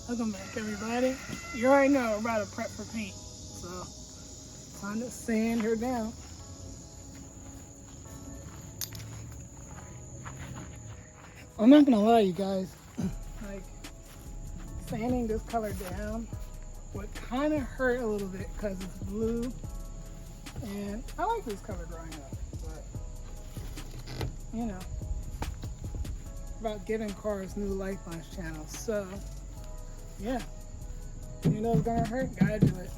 Welcome back, everybody. You already know we're about to prep for paint, so time to sand her down. I'm not gonna lie, you guys. Like, sanding this color down would kind of hurt a little bit because it's blue, and I like this color growing up, but you know, about giving cars new life on this channel. So yeah, you know it's gonna hurt, gotta do it.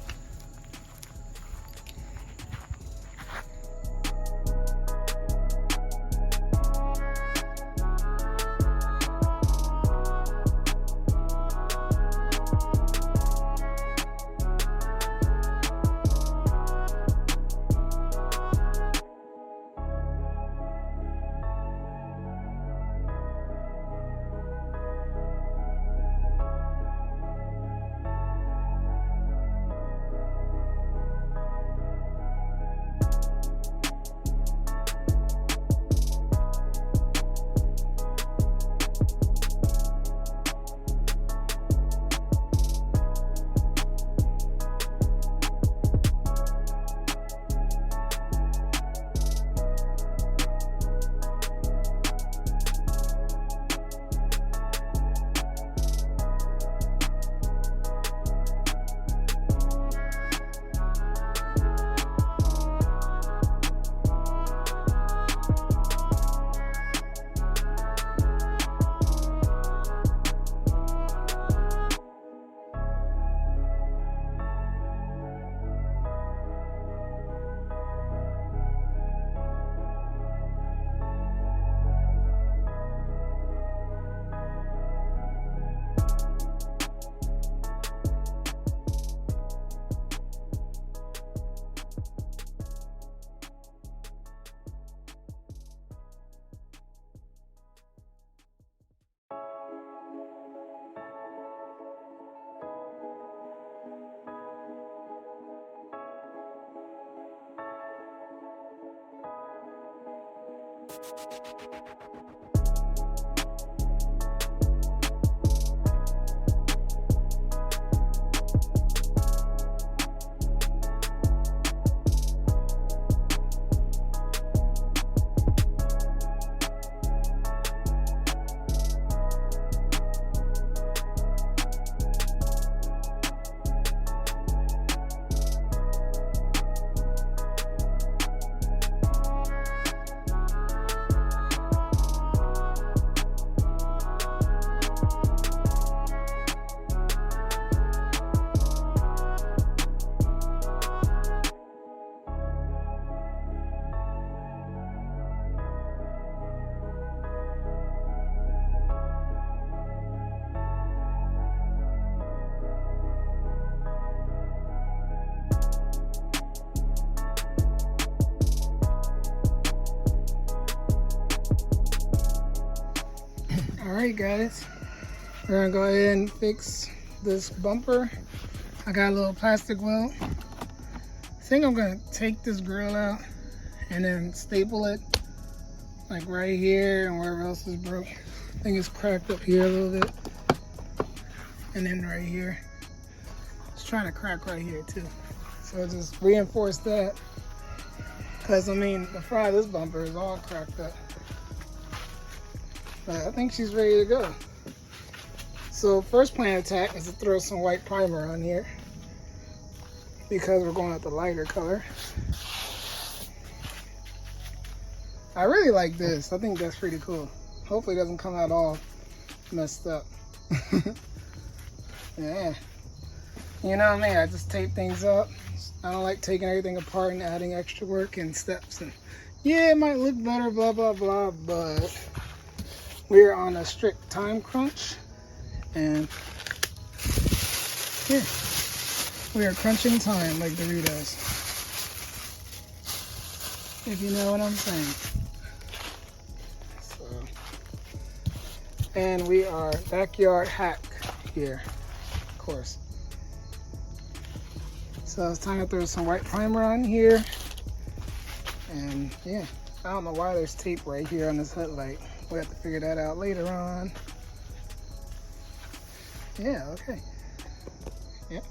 Alright guys, we're gonna go ahead and fix this bumper. I got a little plastic wheel. I think I'm gonna take this grill out and then staple it like right here and wherever else is broke. I think it's cracked up here a little bit. And then right here. It's trying to crack right here too. So just reinforce that. Cause I mean, the front of this bumper is all cracked up. But I think she's ready to go. So first plan of attack is to throw some white primer on here because we're going with the lighter color. I really like this. I think that's pretty cool. Hopefully it doesn't come out all messed up. Yeah. You know me, I just tape things up. I don't like taking everything apart and adding extra work and steps. And yeah, it might look better, blah, blah, blah, but we're on a strict time crunch, and here we are crunching time like Doritos, if you know what I'm saying. So, and we are backyard hack here, of course. So it's time to throw some white primer on here, and yeah, I don't know why there's tape right here on this headlight. We'll have to figure that out later on. Yeah, okay. Yep.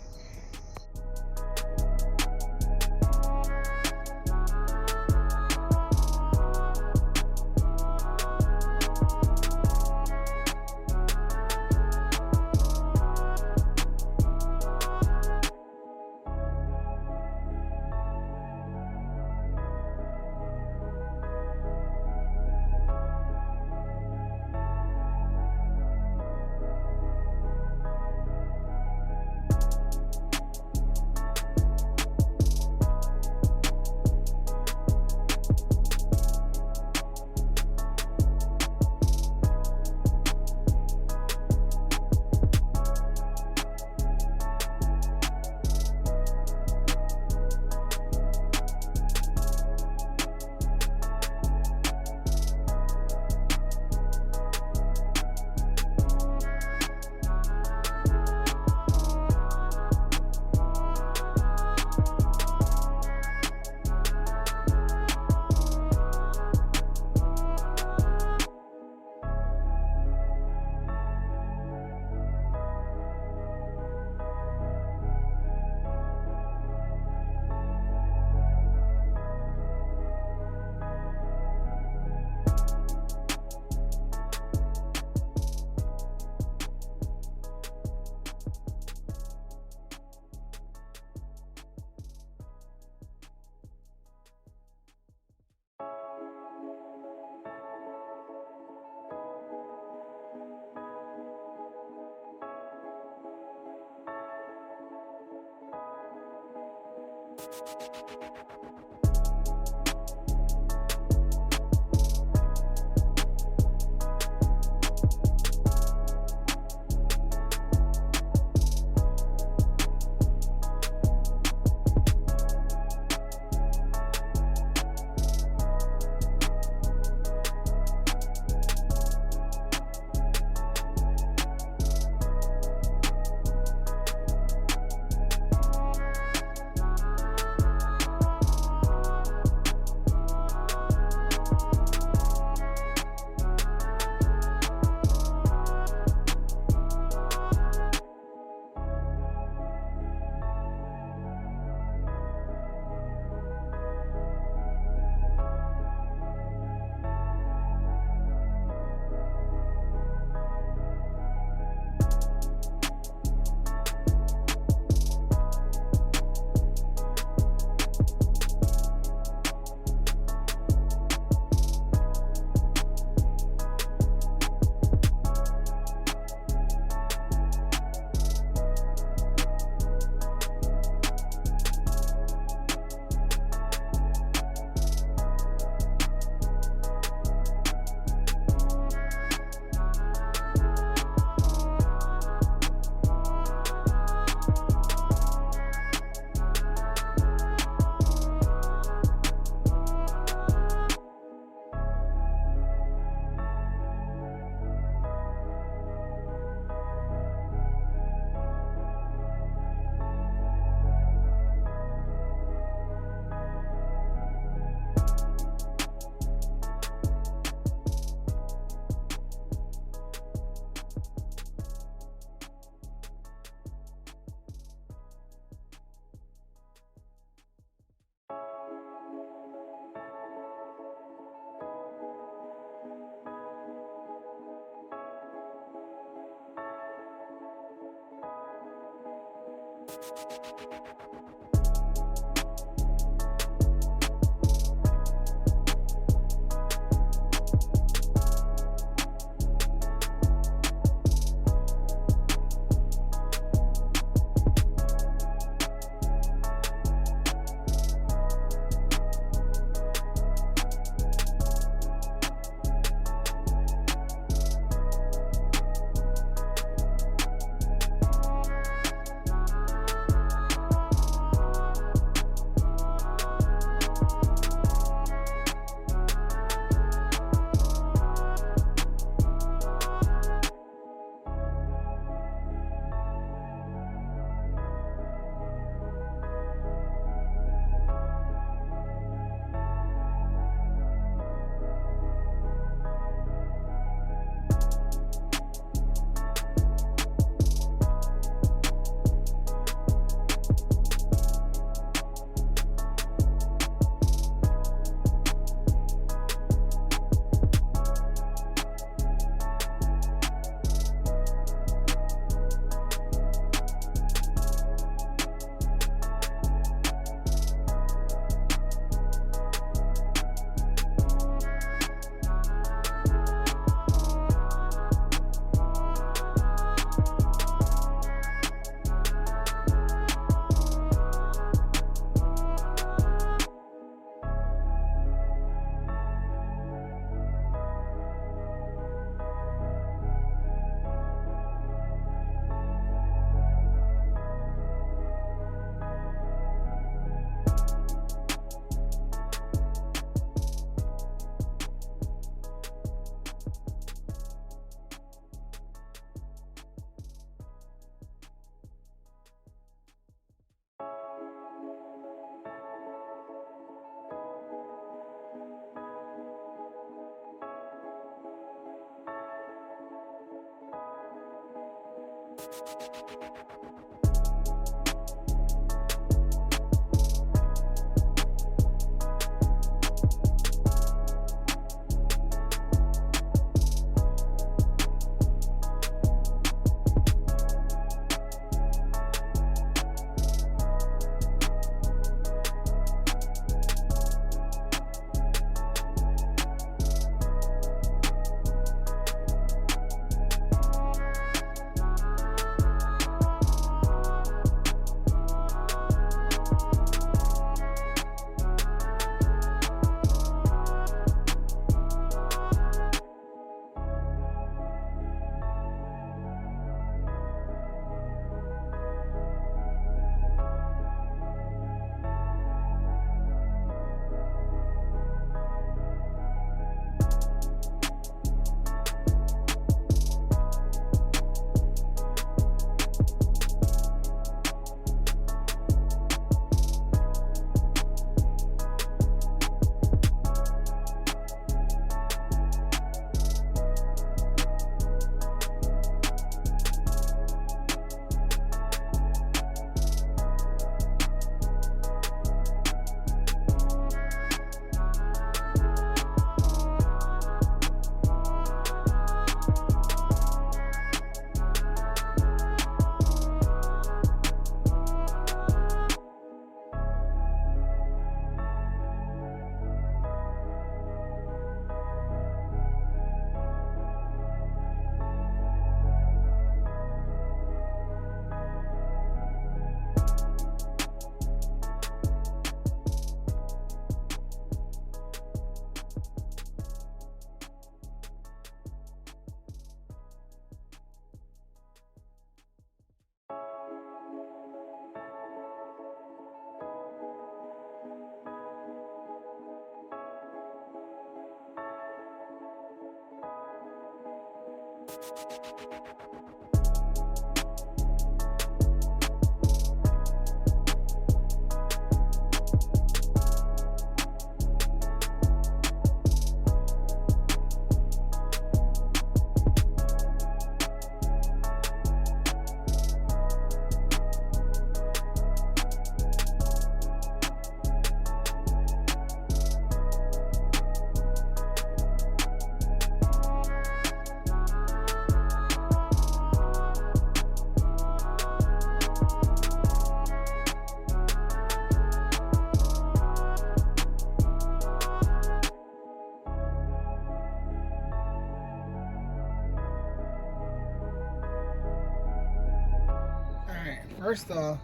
First off,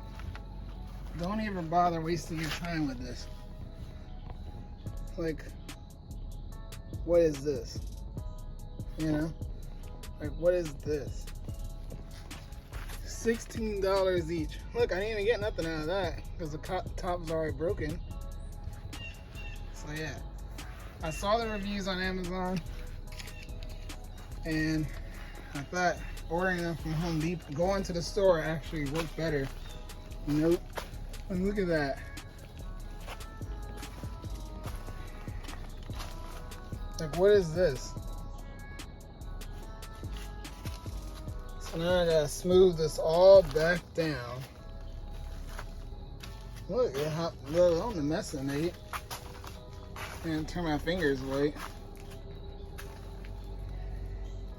don't even bother wasting your time with this. Like, what is this? You know? Like, what is this? $16 each. Look, I didn't even get nothing out of that because the top was already broken. So yeah, I saw the reviews on Amazon and I thought ordering them from Home Depot, going to the store actually worked better. Nope. And look at that. Like, what is this? So now I gotta smooth this all back down. Look at how little on the mess I made. And turn my fingers away.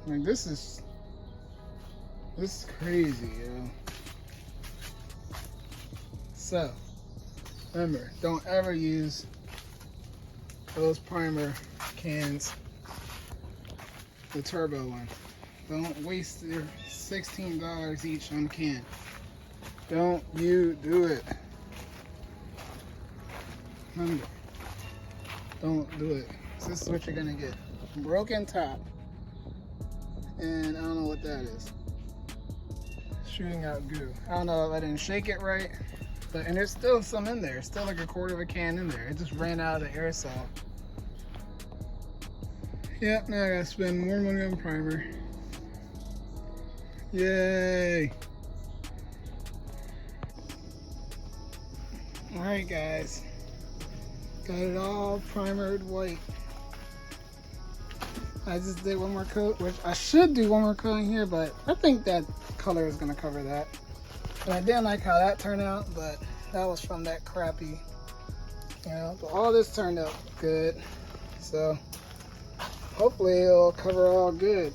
Like, this is crazy, yo. So, remember, don't ever use those primer cans, the turbo one. Don't waste your $16 each on a can. Don't you do it. Remember, don't do it. This is what you're gonna get. Broken top. And I don't know what that is. Shooting out goo. I don't know if I didn't shake it right, but and there's still some in there. Still like a quarter of a can in there. It just ran out of the aerosol. Yep, now I gotta spend more money on primer. Yay! Alright guys, got it all primered white. I just did one more coat, which I should do one more coat in here, but I think that color is gonna cover that. And I didn't like how that turned out, but that was from that crappy, you know, but all this turned out good. So hopefully it'll cover all good.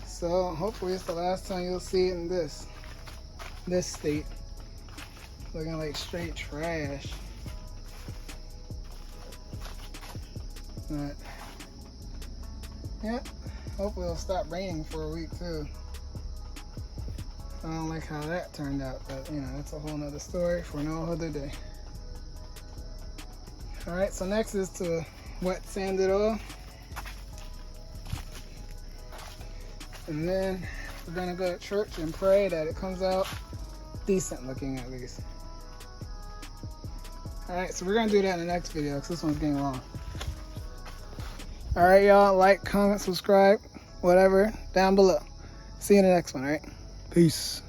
So hopefully it's the last time you'll see it in this state. Looking like straight trash. But yeah, hopefully it'll stop raining for a week too. I don't like how that turned out, but you know, that's a whole nother story for no other day. All right, so next is to wet sand it all. And then we're gonna go to church and pray that it comes out decent looking at least. All right, so we're gonna do that in the next video because this one's getting long. All right, y'all, like, comment, subscribe, whatever, down below. See you in the next one, all right? Peace.